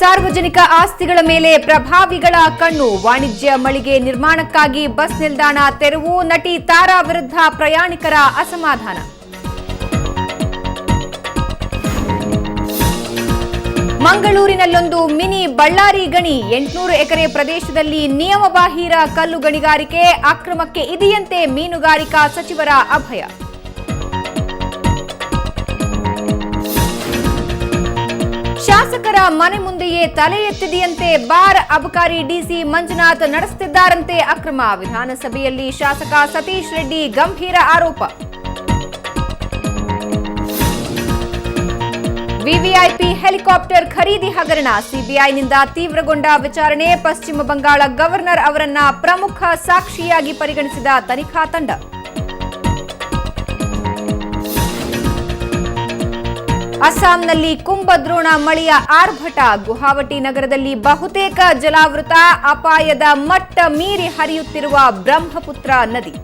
ಸಾರ್ವಜನಿಕ ಆಸ್ತಿಗಳ ಮೇಲೆ ಪ್ರಭಾವಿಗಳ ಕಣ್ಣು. ವಾಣಿಜ್ಯ ಮಳಿಗೆ ನಿರ್ಮಾಣಕ್ಕಾಗಿ ಬಸ್ ನಿಲ್ದಾಣ ತೆರವು. ನಟಿ ತಾರಾ ವಿರುದ್ಧ ಪ್ರಯಾಣಿಕರ ಅಸಮಾಧಾನ. ಮಂಗಳೂರಿನಲ್ಲೊಂದು ಮಿನಿ ಬಳ್ಳಾರಿ ಗಣಿ. 800 ಎಕರೆ ಪ್ರದೇಶದಲ್ಲಿ ನಿಯಮಬಾಹಿರ ಕಲ್ಲು ಗಣಿಗಾರಿಕೆ. ಅಕ್ರಮಕ್ಕೆ ಇದೆಯಂತೆ ಮೀನುಗಾರಿಕಾ ಸಚಿವರ ಅಭಯ. ಶಾಸಕರ ಮನೆ ಮುಂದೆಯೇ ತಲೆ ಎತ್ತಿದೆಯಂತೆ ಬಾರ್. ಅಬಕಾರಿ ಡಿಸಿ ಮಂಜುನಾಥ್ ನಡೆಸುತ್ತಿದ್ದಾರಂತೆ ಅಕ್ರಮ. ವಿಧಾನಸಭೆಯಲ್ಲಿ ಶಾಸಕ ಸತೀಶ್ ರೆಡ್ಡಿ ಗಂಭೀರ ಆರೋಪ. ವಿವಿಐಪಿ ಹೆಲಿಕಾಪ್ಟರ್ ಖರೀದಿ ಹಗರಣ. ಸಿಬಿಐನಿಂದ ತೀವ್ರಗೊಂಡ ವಿಚಾರಣೆ. ಪಶ್ಚಿಮ ಬಂಗಾಳ ಗವರ್ನರ್ ಅವರನ್ನ ಪ್ರಮುಖ ಸಾಕ್ಷಿಯಾಗಿ ಪರಿಗಣಿಸಿದ ತನಿಖಾ ತಂಡ. ಅಸ್ಸಾಂನಲ್ಲಿ ಕುಂಭದ್ರೋಣ ಮಳೆಯ ಆರ್ಭಟ. ಗುವಾಹಟಿ ನಗರದಲ್ಲಿ ಬಹುತೇಕ ಜಲಾವೃತ. ಅಪಾಯದ ಮಟ್ಟ ಮೀರಿ ಹರಿಯುತ್ತಿರುವ ಬ್ರಹ್ಮಪುತ್ರ ನದಿ.